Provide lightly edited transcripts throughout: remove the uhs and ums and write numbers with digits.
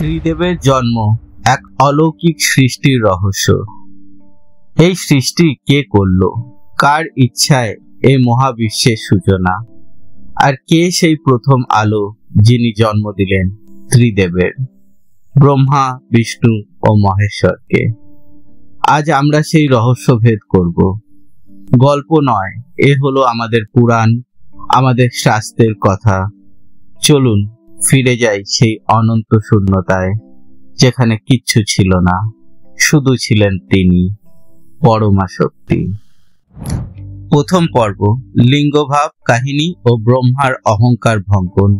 ত্রিদেবের জন্ম এক অলৌকিক সৃষ্টির রহস্য। এই সৃষ্টি কে করল, কার ইচ্ছায় এই মহাবিশ্বের সূচনা, আর কে সেই প্রথম আলো যিনি জন্ম দিলেন ত্রিদেবের, ব্রহ্মা, বিষ্ণু ও মহেশ্বরকে। আজ আমরা সেই রহস্য ভেদ করব। গল্প নয়, এ হলো আমাদের পুরাণ, আমাদের শাস্ত্রের কথা। চলুন ফিরে যাই সেই অনন্ত শূন্যতায়, যেখানে কিচ্ছু ছিল না, শুধু ছিলেন তিনি, পরমা শক্তি। প্রথম পর্ব, লিঙ্গভাব কাহিনী ও ব্রহ্মার অহংকার ভঙ্গন।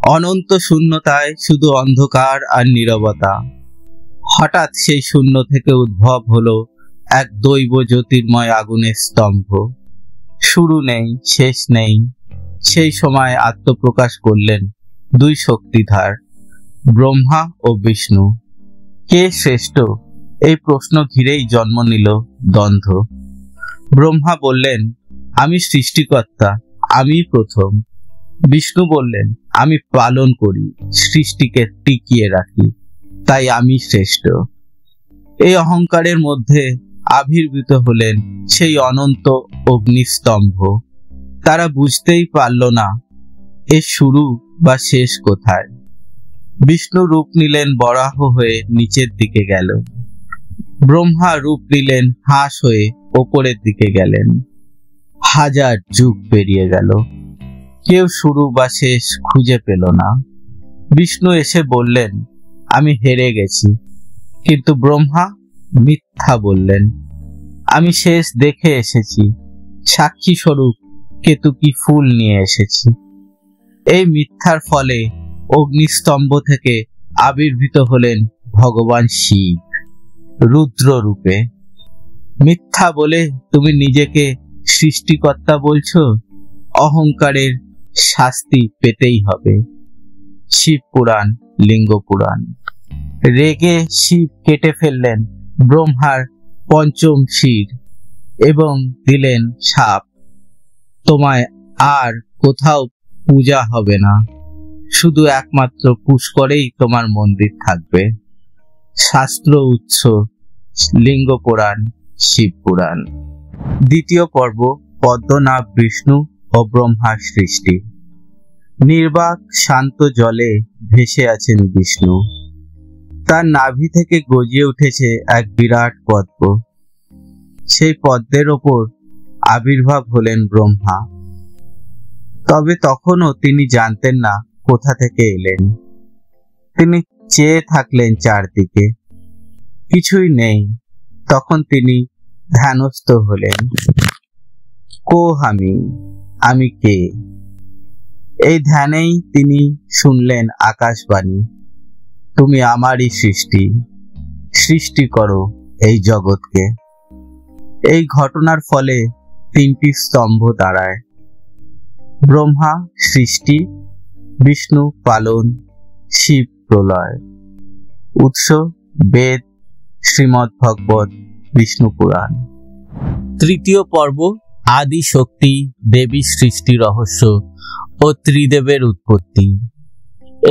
অনন্ত শূন্যতায় শুধু অন্ধকার আর নীরবতা। হঠাৎ সেই শূন্য থেকে উদ্ভব হলো এক দৈব জ্যোতির্ময় আগুনের স্তম্ভ। শুরু নেই, শেষ নেই। সেই সময় আত্মপ্রকাশ করলেন দুই শক্তিধার, ব্রহ্মা ও বিষ্ণু। কে শ্রেষ্ঠ, এই প্রশ্ন ঘিরেই জন্ম নিল দ্বন্দ্ব। ব্রহ্মা বললেন, আমি সৃষ্টিকর্তা, আমি প্রথম। বিষ্ণু বললেন, আমি পালন করি, সৃষ্টিকে টিকিয়ে রাখি, তাই আমি শ্রেষ্ঠ। এই অহংকারের মধ্যে আবির্ভূত হলেন সেই অনন্ত অগ্নিস্তম্ভ। তারা বুঝতেই পারল না এর শুরু বা শেষ কোথায়। বিষ্ণু রূপ নিলেন বরাহ হয়ে নিচের দিকে গেল, ব্রহ্মা রূপ নিলেন হাঁস হয়ে ওপরের দিকে গেলেন। হাজার যুগ পেরিয়ে গেল, কেউ শুরু বা শেষ খুঁজে পেল না। বিষ্ণু এসে বললেন, আমি হেরে গেছি। কিন্তু ব্রহ্মা মিথ্যা বললেন, আমি শেষ দেখে এসেছি, সাক্ষী স্বরূপ কেতুকী ফুল নিয়ে এসেছি। এই মিথ্যার ফলে অগ্নিস্তম্ভ থেকে আবির্ভূত হলেন ভগবান শিব রুদ্র রূপে। মিথ্যা বলে তুমি নিজেকে সৃষ্টিকর্তা বলছো, অহংকারের শাস্তি পেতেই হবে। শিব পুরাণ, লিঙ্গ পুরাণ। রেগে শিব কেটে ফেললেন ব্রহ্মার পঞ্চম শির এবং দিলেন শাপ, তোমায় আর কোথাও পূজা হবে না, শুধু একমাত্র পুষ্করেই তোমার মন্দির থাকবে। শাস্ত্র উৎস, লিঙ্গ পুরাণ, শিব পুরাণ। দ্বিতীয় পর্ব, পদ্মনাভ বিষ্ণু ও ব্রহ্মার সৃষ্টি। নির্বাক শান্ত জলে ভেসে আছেন বিষ্ণু। তার নাভি থেকে গজিয়ে উঠেছে এক বিরাট পদ্ম। সেই পদ্মের ওপর আবির্ভাব হলেন ব্রহ্মা। তবে তখনও তিনি জানতেন না কোথা থেকে এলেন। তিনি চেয়ে থাকলেন চারদিকে, কিছুই নেই। তখন তিনি ধ্যানস্থ হলেন। আমি কে? এই ধ্যানেই তিনি শুনলেন আকাশবাণী, তুমি আমারই সৃষ্টি, সৃষ্টি করো এই জগৎকে। এই ঘটনার ফলে তিনটি স্তম্ভ দাঁড়ায়, ব্রহ্মা সৃষ্টি, বিষ্ণু পালন, শিব প্রলয়। উৎস বেদ, শ্রীমদ্ ভগবত, বিষ্ণু পুরাণ। তৃতীয় পর্ব, আদি শক্তি, দেবী সৃষ্টি রহস্য ও ত্রিদেবের উৎপত্তি।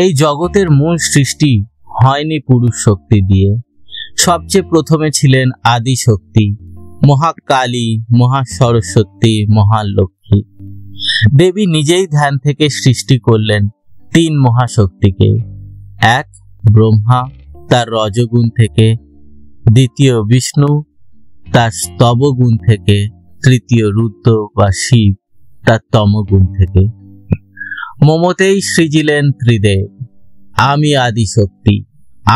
এই জগতের মূল সৃষ্টি হয়নি পুরুষ শক্তি দিয়ে। সবচেয়ে প্রথমে ছিলেন আদি শক্তি, মহাকালী, মহাসরস্বতী, মহালক্ষ্মী। দেবী নিজেই ধ্যান থেকে সৃষ্টি করলেন তিন মহাশক্তিকে। এক ব্রহ্মা, তার রজগুণ থেকে। দ্বিতীয় বিষ্ণু, তার স্তবগুণ থেকে। তৃতীয় রুদ্র বা শিব, তার তমগুণ থেকে। মমতেই সৃজিলেন ত্রিদেব। আমি আদি শক্তি,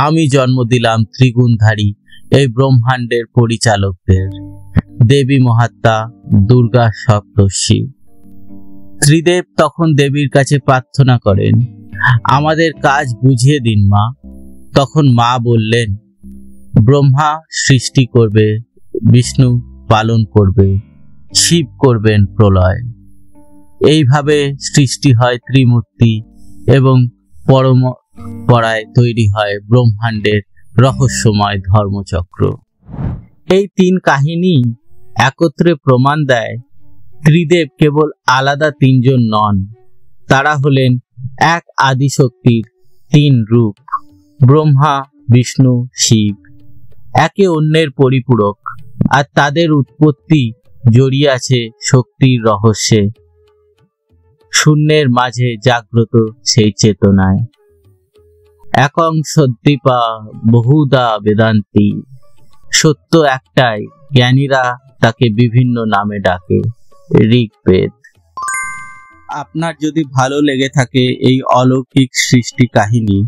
আমি জন্ম দিলাম ত্রিগুণধারী এই ব্রহ্মাণ্ডের পরিচালকদের। দেবী মহাত্মা, দুর্গা সপ্তর্ষি। ত্রিদেব তখন দেবীর কাছে প্রার্থনা করেন, আমাদের কাজ বুঝিয়ে দিন মা। তখন মা বললেন, ব্রহ্মা সৃষ্টি করবে, বিষ্ণু পালন করবে, শিব করবেন প্রলয়। এইভাবে সৃষ্টি হয় ত্রিমূর্তি এবং পরম্পরায় তৈরি হয় ব্রহ্মাণ্ডের রহস্যময় ধর্মচক্র। এই তিন কাহিনী একত্রে প্রমাণ দেয় ত্রিদেব কেবল আলাদা তিনজন নন, তারা হলেন এক আদিশক্তির তিন রূপ, ব্রহ্মা, বিষ্ণু, শিব একে অন্যের পরিপূরক, আর তাদের উৎপত্তি জড়িয়ে আছে শক্তির রহস্যে, শূন্যের মাঝে জাগ্রত সেই চেতনায়। একং সদ্দীপা বহুধা বেদান্তি, সত্য একটাই, জ্ঞানীরা তাকে বিভিন্ন নামে ডাকে, ঋগ্বেদ। আপনার যদি ভালো লেগে থাকে এই অলৌকিক সৃষ্টি কাহিনী,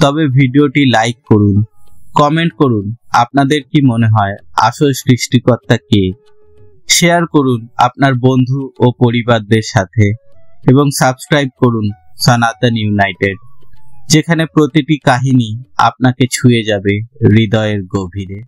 তবে ভিডিওটি লাইক করুন, কমেন্ট করুন আপনাদের কি মনে হয় আসল সৃষ্টিকর্তা কে, শেয়ার করুন আপনার বন্ধু ও পরিবারদের সাথে, এবং সাবস্ক্রাইব করুন সনাতন ইউনাইটেড, যেখানে প্রতিটি কাহিনী আপনাকে ছুঁয়ে যাবে হৃদয়ের গভীরে।